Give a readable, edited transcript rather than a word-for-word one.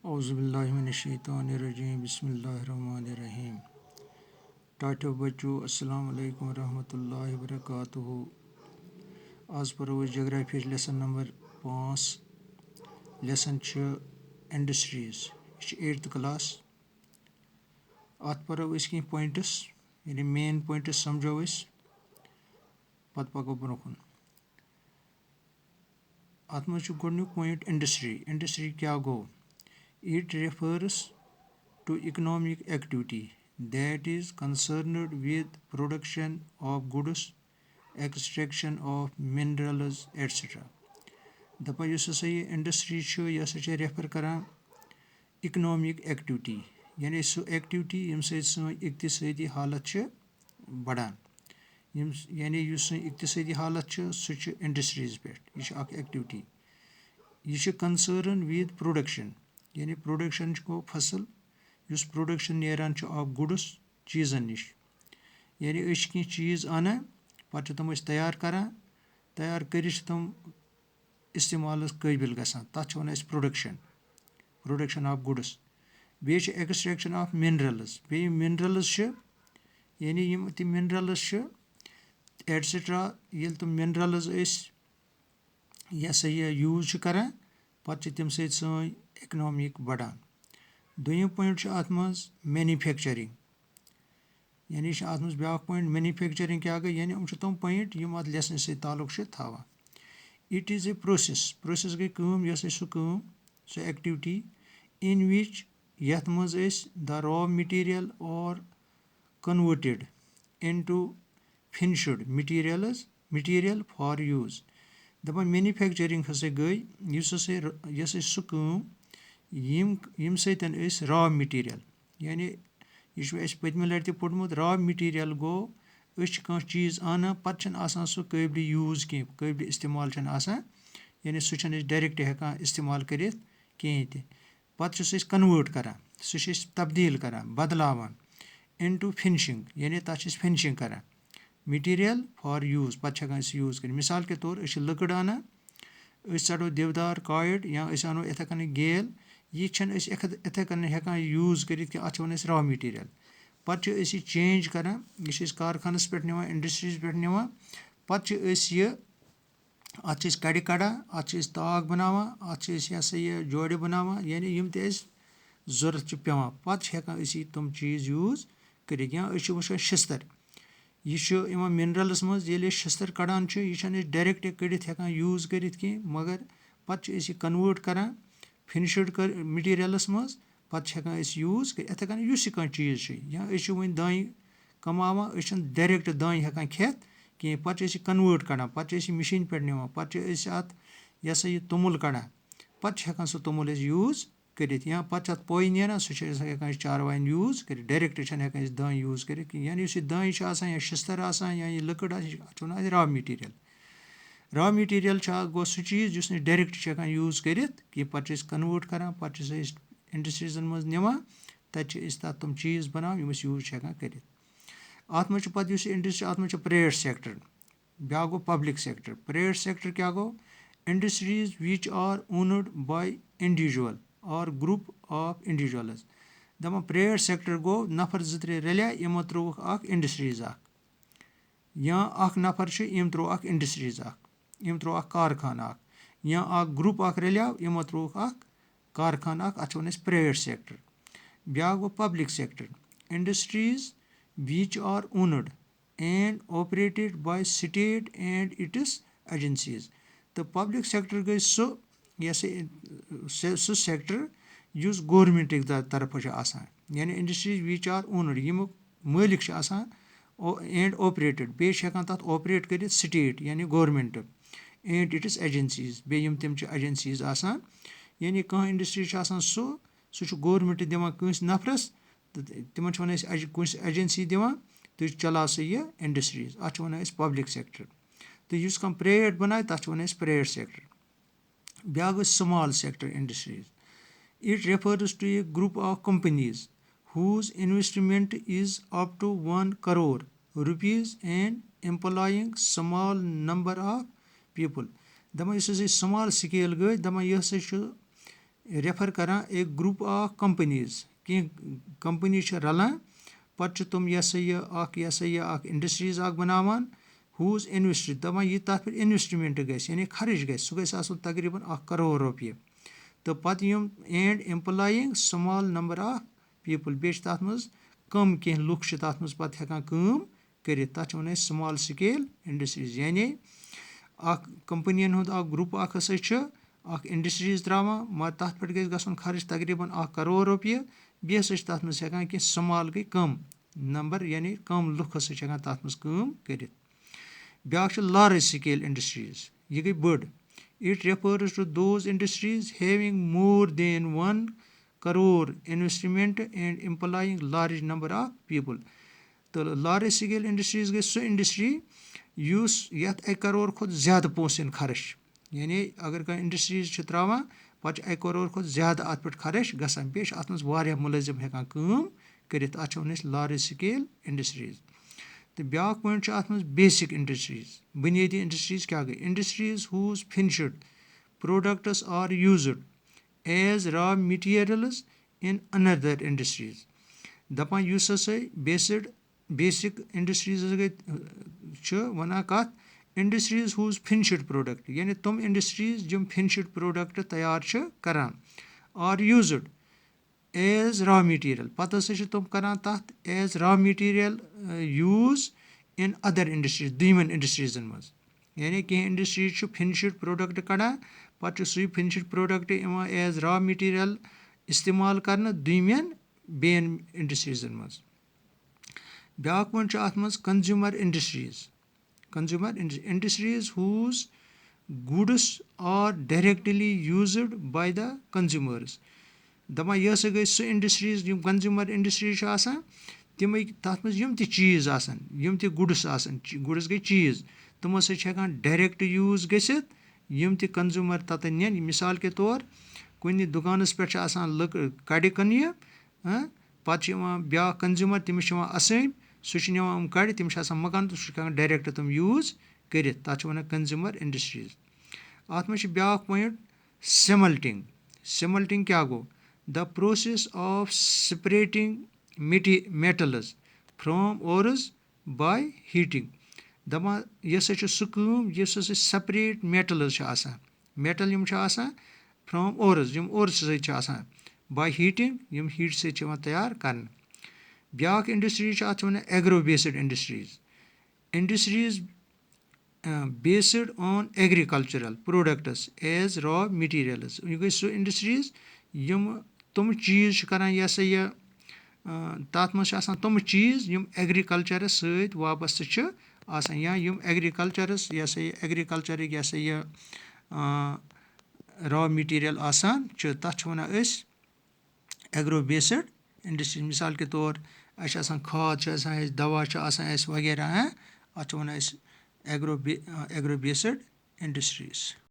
औज़ुबिल्लाहिमिनश्शैतानिर्रजीम बिस्मिल्लाहिर्रहमानिर्रहीम। टाटो बच्चों अस्सलाम वालेकुम रहमतुल्लाहि व बरकातुहू। आज पढ़ो geography lesson number 5। Lesson industries. यह 8th क्लास। अत पढ़ो कहीं पॉइंट्स यानी मेन पॉइंट्स समझो पत पको ब्रोकुन। अत मज गोडनुक पॉइंट इंडस्ट्री क्या गो। It refers to economic activity that is concerned with production of goods, extraction of minerals, etc. दपा युस हसा ये इंडस्ट्री यह हसा रेफर करान इकनॉमिक एक्टिविटी यानी सो एक्टिविटी यम सो इक्तिसादी हालत बढ़ान यानी युस इक्तिसादी हालत सो इंडस्ट्रीज पे यह एक्टिविटी यह कंसर्न विद प्रोडक्शन यानी प्रोडक्शन गो फसल युस प्रोडक्शन नेरान ऑफ गुड्स चीज़न निश यानी कह चीज़ आना पे तम तैयार करान तैयार कर तम इस्तेमाल काबिल गसान तथ वन प्रोडक्शन ऑफ गुड्स बे एक्सट्रैक्शन ऑफ मिनरल्स बे मिनरल्स यानी तम मिनरल्स एटसेट्रा ये तम मिनरल्स यह सा यह यूज करान पे तम सो इकनॉमिक बढ़ान। दोयम पॉइंट अत मज मैन्युफैक्चरिंग यानी अत मज ब्या पॉइंट मैन्युफैक्चरिंग क्या गई यानी तम पॉइंट यम अत लेसन से ताल्लुक थावान। इट इज़ ए प्रोसेस गई कम यह सो एक्टिविटी इन विच यथ मज the raw material are converted into finished material for use दपान मैन्युफैक्चरिंग हसा गई यह सो यम सतन रॉ मटीरियल यानी यह पतम लट पोर्मुत रॉ मटीरियल गो कह चीज़ आना पे सो काबिल यूज कह काबिल इस्तेमाल यानी सो डायरेक्ट हेकान इस्तेमाल कर कहें पे कन्वर्ट करान सो तब्दील करान बदलावान इनटू फिनिशिंग यानी तथ फिनिशिंग करान मटीरियल फॉर यूज पे हेकान यूज कर मिसाल के तौर लकड़ आना चढ़ो देवदार कायड या अनो इथे कन गेल यह इथे कन हेकान यूज कर अत वन रॉ मटीरियल पे चेंज करान यह कारखानस पे निवान इंडस्ट्रीज पे निवान पे अत कड़ कड़ान अत ताग बनावान अत यह सा यह जोड़ बनावान यानी यम जरूरत पेवान पे हेकान तम चीज़ यूज कर या वुचान शिस्तर यह मिनरल्स मज ये शिस्तर कड़ान यह डायरेक्ट कड़ित हेकान यूज कर मगर पे कन्वर्ट करान फिनिश्ड मटीरियलस मज पे हेकान यूज कर इथे कन कह चीज़ या वन दान कमावान डायरेक्ट दान हेकान खेत कहें पे कन्वर्ट कड़ान पे मशीन पे निवान पे अत यह सा यह तोमुल कड़ान पे हेकान सो तोमुल यूज कर या पे पोई नेरान सो हेकान चारवाइन यूज कर डायरेक्ट हेकान दान यूज कर यानी दान या शिस्तर या यह लकड़ अत वन रॉ मटीरियल गो सो चीज़ डायरेक्ट हेकान यूज कर पे कन्वर्ट करान पे इंडस्ट्रीजन मज निवान तत तम चीज़ बनान यम यूज हेकान कर अत मज पे इंडस्ट्री अत मज प्राइवेट सेक्टर ब्या गो पब्लिक सेक्टर प्राइवेट सेक्टर क्या गो industries which are owned by individual or group of individuals दपान प्राइवेट सेक्टर गो नफर 2-3 रलिया यमो त्रोक इंडस्ट्रीज या नफर यम त्रो इंडस्ट्रीज यम त्रो कारखाना या ग्रुप रलिया यमो त्रोक कारखाना अत वन प्राइवेट सेक्टर ब्या गो public sector industries which are owned and operated by state and its agencies तो पब्लिक सेक्टर गई सो सेक्टर युस गवर्नमेंट तरफ यानी इंडस्ट्रीज विच आर ओन्ड यमुक मालिक एंड ऑपरेटेड बे हेकान तथ ऑपरेट कर स्टेट यानी गवर्नमेंट एंड इट्स एजेंसीज बे तम एजेंसीज यानी कह इंडस्ट्री सो गवर्नमेंट दिवान कंस नफरस तिमन वन कुछ एजेंसी दिवान तो चलाव सा यह इंडस्ट्रीज अत वन पब्लिक सेक्टर तो युस कह प्राइवेट बनाए तथ वन प्राइवेट सेक्टर ब्या गो small sector industries it refers to a group of companies whose investment is up to 1 crore rupees and employing small number of people दपन इस स्मॉल स्केल गई दपन यह रेफर करान एक ग्रुप ऑफ कंपनीज कि company रलान पत्त तुम यह इंडस्ट्रीज बनावान हूज इन्वेस्ट दपान यह तथ पे इन्वेस्टमेंट यानी खर्च गए सह गई तकरीबन 1 करोड़ रुपये तो पत and employing small number of people बे तथ मज कम कह लुक तथ मज पत हेकान काम कर तथ वन स्मॉल स्केल इंडस्ट्रीज यानी कंपनियन हुंद ग्रुप इंडस्ट्रीज त्रावान मगर तथ पे गई खर्च तकरीबन 1 करोड़ रुपये बे हसा तथ मज हेकान कह स्मॉल गई कम नंबर यानी कम लुक हसा हेकान तथ मज काम कर ब्याक लार्ज स्केल इंडस्ट्रीज यह गई बड़ it refers to those industries having more than 1 crore investment and employing large number of people तो लार्ज स्केल इंडस्ट्रीज गई सो इंडस्ट्री यथ 1 करोड़ खुद ज्यादा पोसन खर्च यानी अगर कह इंडस्ट्रीज त्रावान पत 1 करोड़ खुद ज्यादा अत पे खर्च गसान बे अत मज मुलाजिम हेकान काम कर अत वन लार्ज स्केल इंडस्ट्रीज तो ब्याक पॉइंट अत मज बेसिक इंडस्ट्रीज बुनियादी इंडस्ट्रीज क्या गई industries whose finished products are used as raw materials in another industries दपान युस हसा बेसिक इंडस्ट्रीज गई वन कत इंडस्ट्रीज हूज फिनिश्ड प्रोडक्ट यानी तुम इंडस्ट्रीज जम फिनिश्ड प्रोडक्ट तैयार करान are used as raw material पत हसा तुम करान तथ as raw material use in other industries दूमन इंडस्ट्रीजन मज यानी कह इंडस्ट्रीज फिनिश्ड प्रोडक्ट कड़ान पत सू finished product as raw material इस्तेमाल करना दूमन बेन इंडस्ट्रीजन मज ब्याक पॉइंट अत मज consumer industries industries whose goods are directly used by the consumers दपान यह हसा गई सो इंडस्ट्रीज कंज्यूमर इंडस्ट्रीज तम तथ मज यम चीज यम गुड्स गुड्स गई चीज तम हसा हेकान डायरेक्ट यूज गसित यम कंज्यूमर ततन निन मिसाल के तौर कुन दुकानस पे लक कड़ कन्य पत ब्या कंज्यूमर तमिस असम सह निवान कड़ तमिस मकान तो सह डायरेक्ट तुम यूज कर तथ वन कंज्यूमर इंडस्ट्रीज अत मज ब्याक पॉइंट सिमल्टिंग क्या गो the process of separating metals from ores by heating दपान यह सह सह separate metals metal from ores ores सत बाय हीटिंग हीट से तैयार कर ब्याक इंडस्ट्रीज अत वन agro based industries based on agricultural products as raw materials यह गई सो इंडस्ट्रीज तुम चीज करान यह सा यह तथ मज तुम चीज एग्रीकल्चरस सत वाबस्त या एग्रीकल्चरस यह सा एग्रीकल्चर यह सा यह रॉ मटीरियल तथ वन एग्रो बेस्ड इंडस्ट्री मिसाल के तौर खाद दवा वगैरह अत वन एग्रो बेस्ड इंडस्ट्रीज।